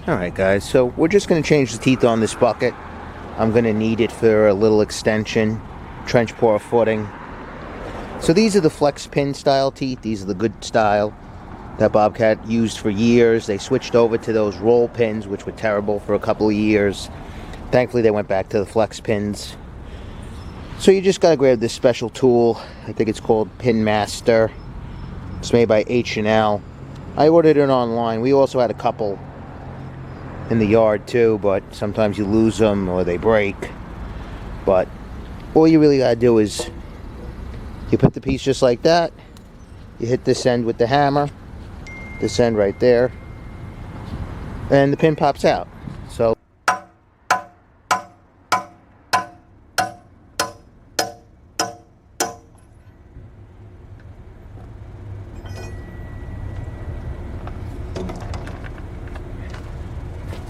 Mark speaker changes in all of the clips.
Speaker 1: Alright guys, so we're just going to change the teeth on this bucket. I'm going to need it for a little extension, trench pour footing. So these are the flex pin style teeth. These are the good style that Bobcat used for years. They switched over to those roll pins, which were terrible for a couple of years. Thankfully they went back to the flex pins. So you just got to grab this special tool. I think it's called Pin Master. It's made by H&L. I ordered it online. We also had a couple in the yard too, but sometimes you lose them or they break. But all you really gotta do is you put the piece just like that, you hit this end with the hammer, this end right there, and the pin pops out.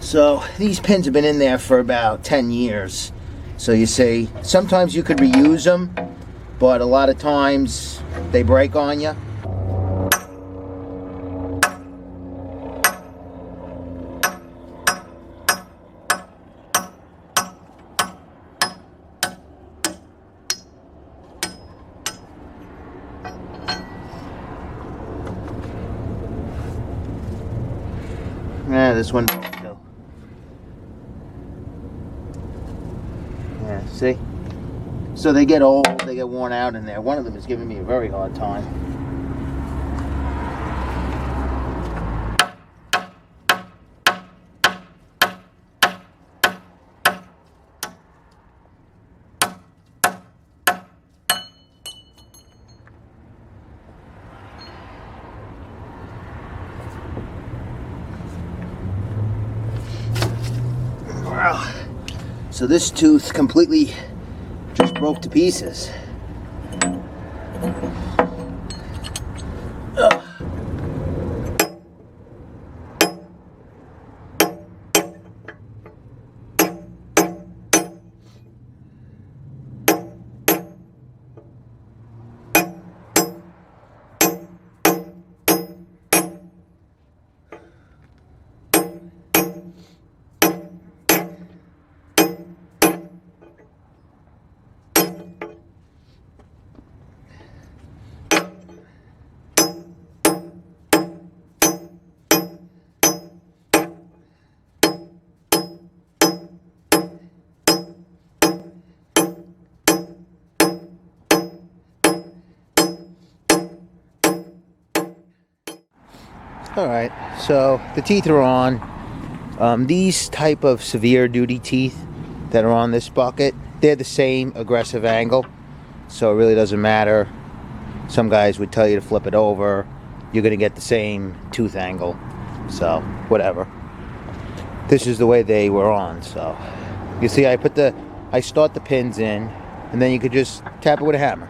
Speaker 1: So these pins have been in there for about 10 years. So you see, sometimes you could reuse them, but a lot of times they break on you. Yeah, this one broke too. Yeah, see? So they get old, they get worn out in there. One of them is giving me a very hard time. Wow. So this tooth completely just broke to pieces. Ugh. Alright, so the teeth are on. These type of severe duty teeth that are on this bucket, they're the same aggressive angle, so it really doesn't matter. Some guys would tell you to flip it over. You're going to get the same tooth angle, so whatever. This is the way they were on. So you see, I start the pins in, and then you could just tap it with a hammer.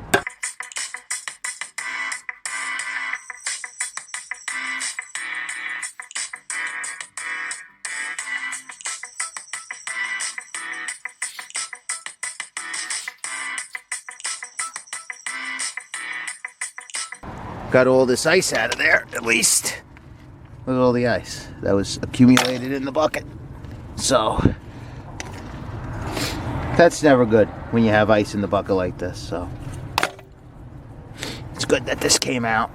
Speaker 1: Got all this ice out of there, at least. Look at all the ice that was accumulated in the bucket. So that's never good when you have ice in the bucket like this. So it's good that this came out.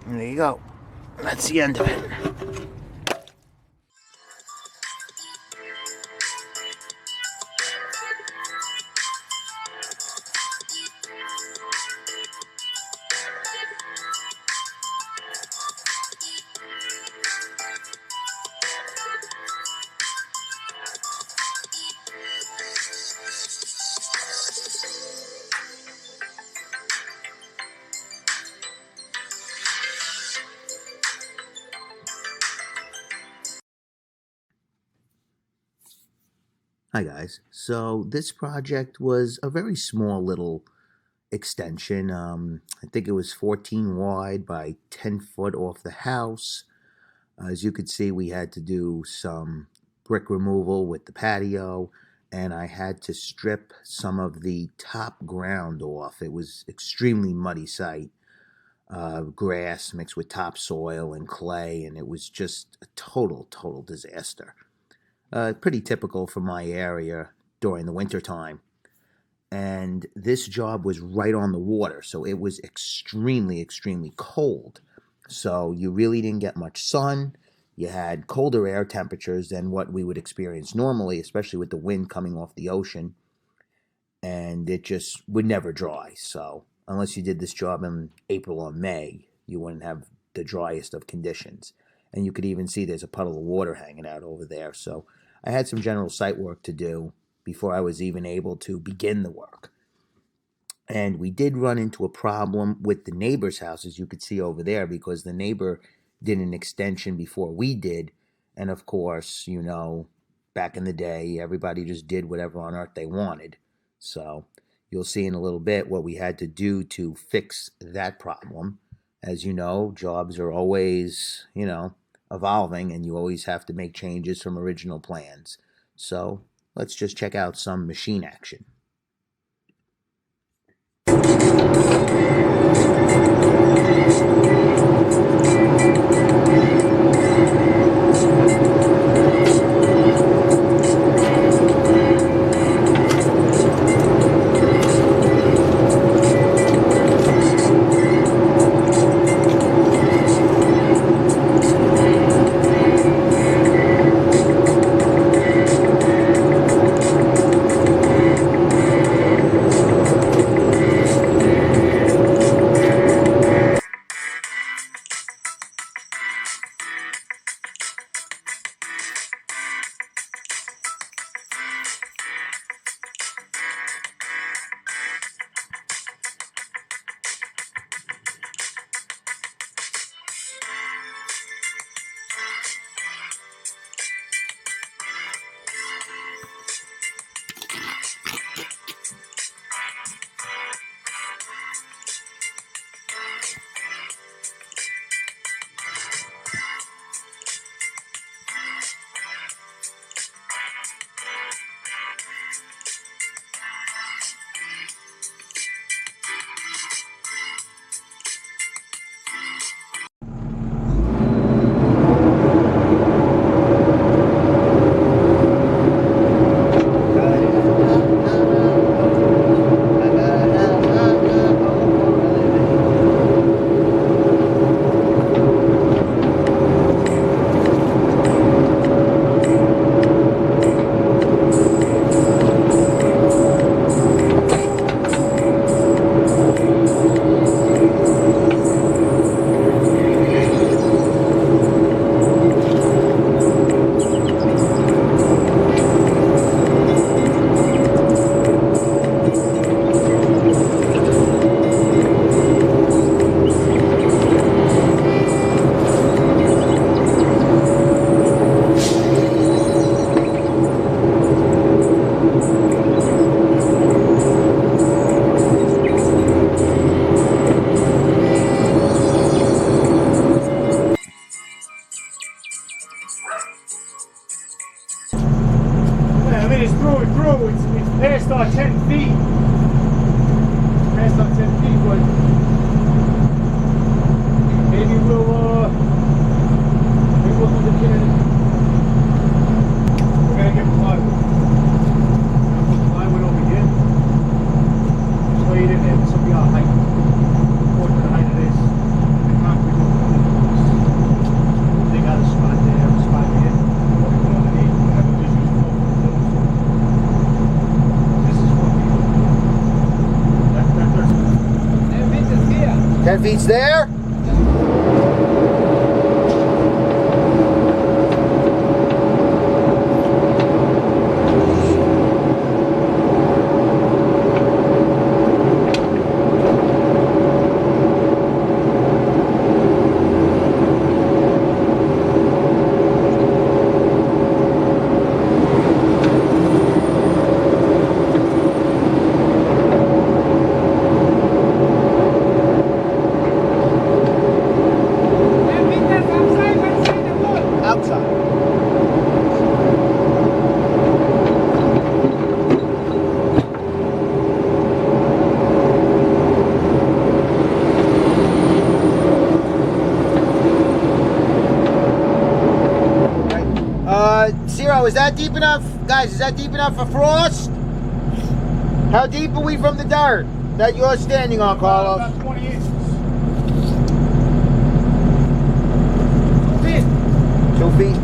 Speaker 1: And there you go. That's the end of it. Hi guys, so this project was a very small little extension. I think it was 14 wide by 10 foot off the house. As you could see, we had to do some brick removal with the patio, and I had to strip some of the top ground off. It was extremely muddy site. grass mixed with topsoil and clay, and it was just a total disaster. Pretty typical for my area during the winter time. And this job was right on the water, so it was extremely cold. So you really didn't get much sun. You had colder air temperatures than what we would experience normally, especially with the wind coming off the ocean, and it just would never dry. So unless you did this job in April or May, you wouldn't have the driest of conditions. And you could even see there's a puddle of water hanging out over there. So I had some general site work to do before I was even able to begin the work. And we did run into a problem with the neighbor's house, as you could see over there, because the neighbor did an extension before we did. And of course, you know, back in the day, everybody just did whatever on earth they wanted. So you'll see in a little bit what we had to do to fix that problem. As you know, jobs are always, you know, evolving, and you always have to make changes from original plans. So let's just check out some machine action.
Speaker 2: It's past our 10 feet. Past our 10 feet, but maybe we'll do the kid. We're gonna get plywood. Put plywood over here. Just lay it in there. This will be our height. According to the height of this. And the concrete will go in. They got a spot there, a spot here. Underneath, and we'll just use 4 foot poles. This is what we do. That's
Speaker 3: 10 meters here.
Speaker 1: 10 feet's there? Zero, is that deep enough? Guys, is that deep enough for frost? How deep are we from the dirt that you're standing on, Carlos?
Speaker 2: About 20 inches.
Speaker 1: 2 feet.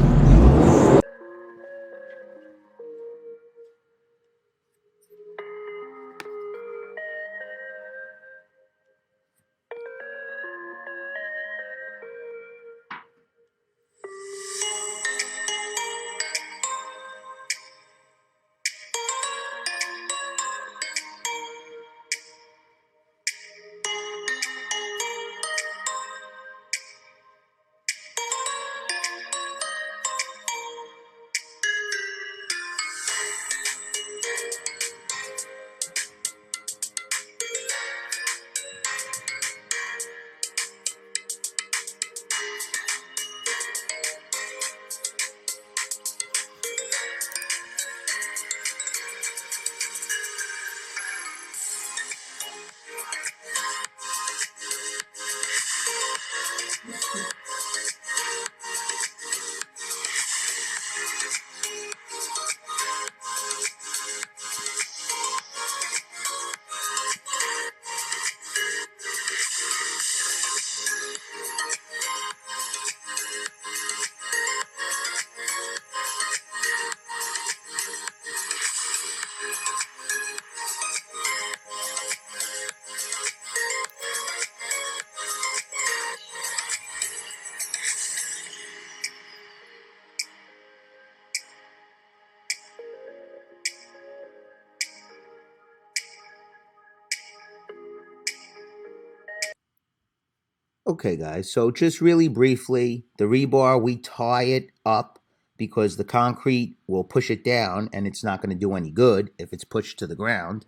Speaker 1: Okay, guys, so just really briefly, the rebar, we tie it up because the concrete will push it down and it's not going to do any good if it's pushed to the ground.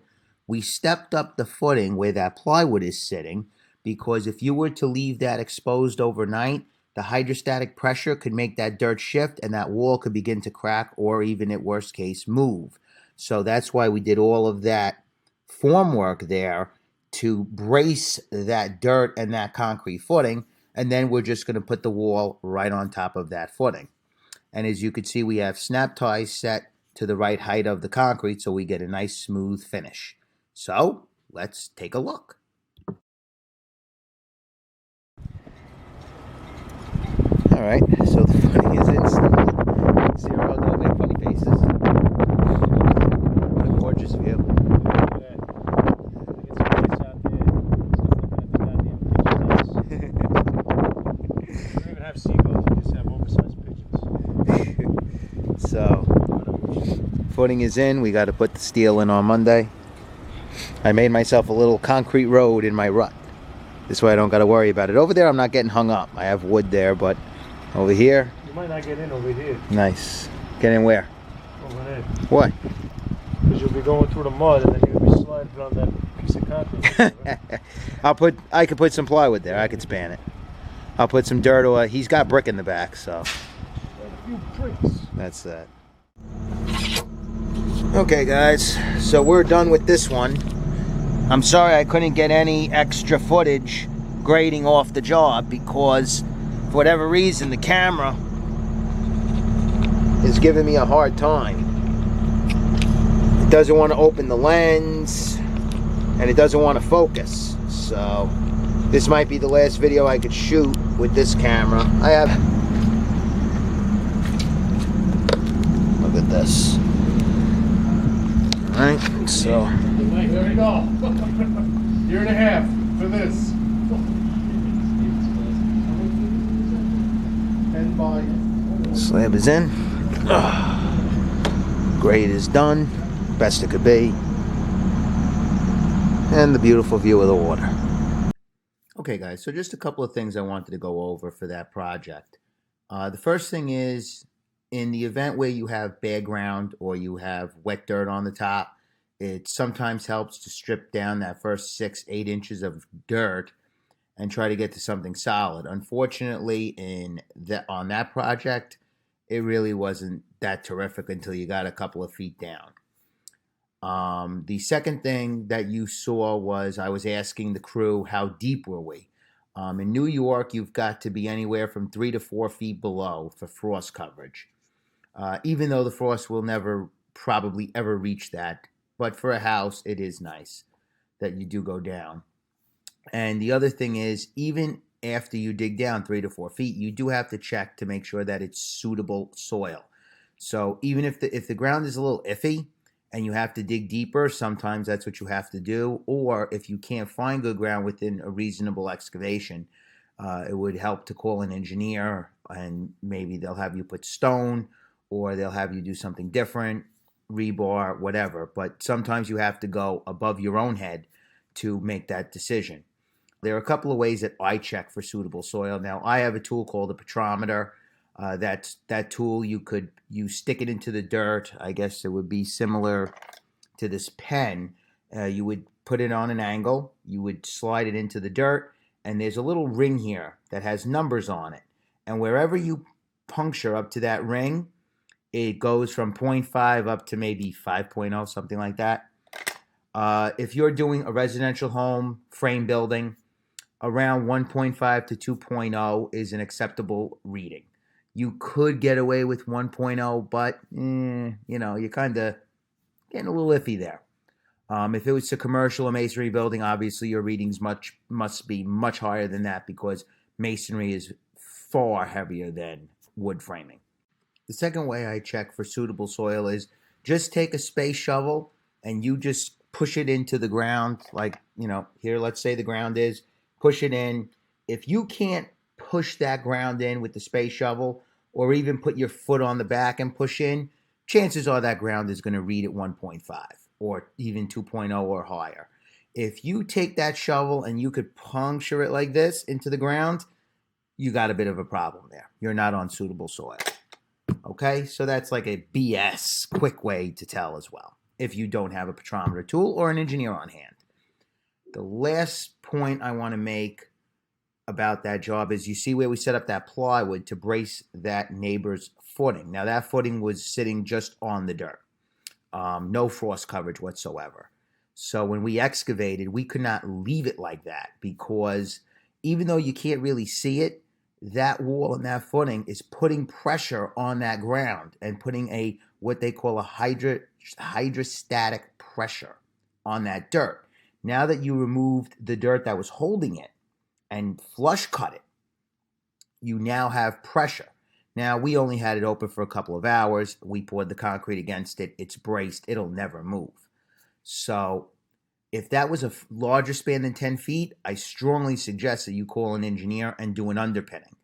Speaker 1: We stepped up the footing where that plywood is sitting because if you were to leave that exposed overnight, the hydrostatic pressure could make that dirt shift and that wall could begin to crack or even at worst case move. So that's why we did all of that formwork there to brace that dirt and that concrete footing, and then we're just going to put the wall right on top of that footing. And as you can see, we have snap ties set to the right height of the concrete so we get a nice smooth finish. So let's take a look. All right, so the footing is installed. Zero, don't make funny faces. What a gorgeous view. So, footing is in. We got to put the steel in on Monday. I made myself a little concrete road in my rut. This way I don't got to worry about it. Over there I'm not getting hung up. I have wood there, but over here.
Speaker 2: You might not get in over here.
Speaker 1: Nice. Get in where?
Speaker 2: Over there.
Speaker 1: Why?
Speaker 2: Because you'll be going through the mud and then you'll be sliding on that piece of concrete.
Speaker 1: I could put some plywood there. I could span it. I'll put some dirt or he's got brick in the back, so. That's that. Okay, guys, so we're done with this one. I'm sorry I couldn't get any extra footage grading off the job because for whatever reason the camera is giving me a hard time. It doesn't want to open the lens and it doesn't want to focus. So this might be the last video I could shoot with this camera. I have. Look at this. Alright, so.
Speaker 2: There we go. Year and a half for this. 10 by.
Speaker 1: Slab is in. Grade is done. Best it could be. And the beautiful view of the water. Okay, guys, so just a couple of things I wanted to go over for that project. The first thing is, in the event where you have bare ground or you have wet dirt on the top, it sometimes helps to strip down that first 6-8 inches of dirt and try to get to something solid. Unfortunately, on that project, it really wasn't that terrific until you got a couple of feet down. The second thing that you saw was I was asking the crew, how deep were we? In New York, you've got to be anywhere from 3 to 4 feet below for frost coverage. even though the frost will never probably ever reach that. But for a house, it is nice that you do go down. And the other thing is, even after you dig down 3 to 4 feet, you do have to check to make sure that it's suitable soil. So even if the ground is a little iffy and you have to dig deeper, sometimes that's what you have to do. Or if you can't find good ground within a reasonable excavation, it would help to call an engineer, and maybe they'll have you put stone, or they'll have you do something different, rebar, whatever. But sometimes you have to go above your own head to make that decision. There are a couple of ways that I check for suitable soil. Now, I have a tool called a petrometer. That tool, you stick it into the dirt. I guess it would be similar to this pen. You would put it on an angle. You would slide it into the dirt, and there's a little ring here that has numbers on it. And wherever you puncture up to that ring, it goes from 0.5 up to maybe 5.0, something like that. If you're doing a residential home, frame building, around 1.5 to 2.0 is an acceptable reading. You could get away with 1.0, but you're kind of getting a little iffy there. If it was a commercial or masonry building, obviously your readings must be much higher than that, because masonry is far heavier than wood framing. The second way I check for suitable soil is just take a space shovel and you just push it into the ground. Like, here, let's say the ground is, push it in. If you can't push that ground in with the space shovel, or even put your foot on the back and push in, chances are that ground is going to read at 1.5 or even 2.0 or higher. If you take that shovel and you could puncture it like this into the ground, you got a bit of a problem there. You're not on suitable soil. Okay, so that's like a BS quick way to tell as well, if you don't have a petrometer tool or an engineer on hand. The last point I want to make about that job is, you see where we set up that plywood to brace that neighbor's footing. Now, that footing was sitting just on the dirt. No frost coverage whatsoever. So when we excavated, we could not leave it like that, because even though you can't really see it, that wall and that footing is putting pressure on that ground and putting what they call a hydrostatic pressure on that dirt. Now that you removed the dirt that was holding it and flush cut it, you now have pressure. Now, we only had it open for a couple of hours. We poured the concrete against it. It's braced. It'll never move. So if that was a larger span than 10 feet, I strongly suggest that you call an engineer and do an underpinning,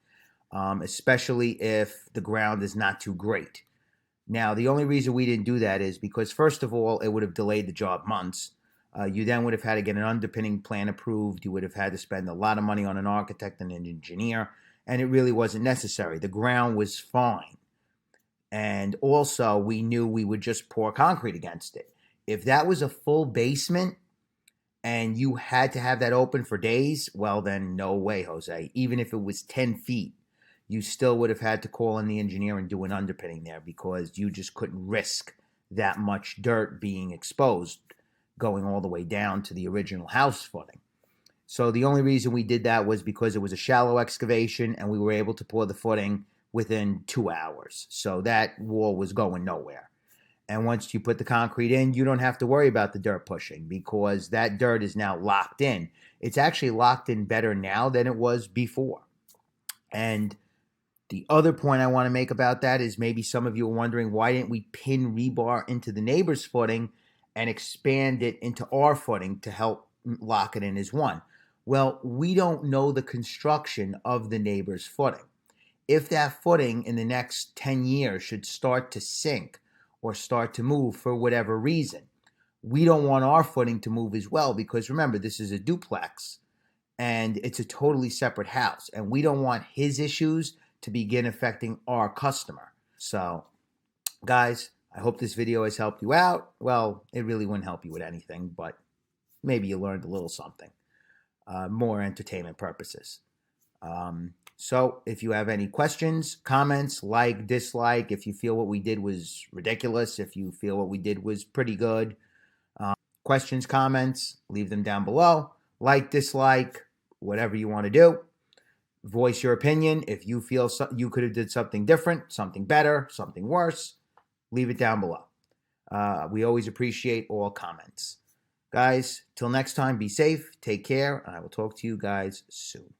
Speaker 1: especially if the ground is not too great. Now, the only reason we didn't do that is because, first of all, it would have delayed the job months. You then would have had to get an underpinning plan approved. You would have had to spend a lot of money on an architect and an engineer, and it really wasn't necessary. The ground was fine. And also, we knew we would just pour concrete against it. If that was a full basement and you had to have that open for days, well, then no way, Jose. Even if it was 10 feet, you still would have had to call in the engineer and do an underpinning there, because you just couldn't risk that much dirt being exposed going all the way down to the original house footing. So the only reason we did that was because it was a shallow excavation and we were able to pour the footing within 2 hours. So that wall was going nowhere. And once you put the concrete in, you don't have to worry about the dirt pushing, because that dirt is now locked in. It's actually locked in better now than it was before. And the other point I want to make about that is, maybe some of you are wondering, why didn't we pin rebar into the neighbor's footing and expand it into our footing to help lock it in as one? Well, we don't know the construction of the neighbor's footing. If that footing in the next 10 years should start to sink or start to move for whatever reason, we don't want our footing to move as well, because remember, this is a duplex and it's a totally separate house, and we don't want his issues to begin affecting our customer. So, guys, I hope this video has helped you out. Well, it really wouldn't help you with anything, but maybe you learned a little something. More entertainment purposes. So if you have any questions, comments, like, dislike, if you feel what we did was ridiculous, if you feel what we did was pretty good, questions, comments, leave them down below. Like, dislike, whatever you want to do. Voice your opinion. If you feel you could have did something different, something better, something worse, leave it down below. We always appreciate all comments. Guys, till next time, be safe, take care, and I will talk to you guys soon.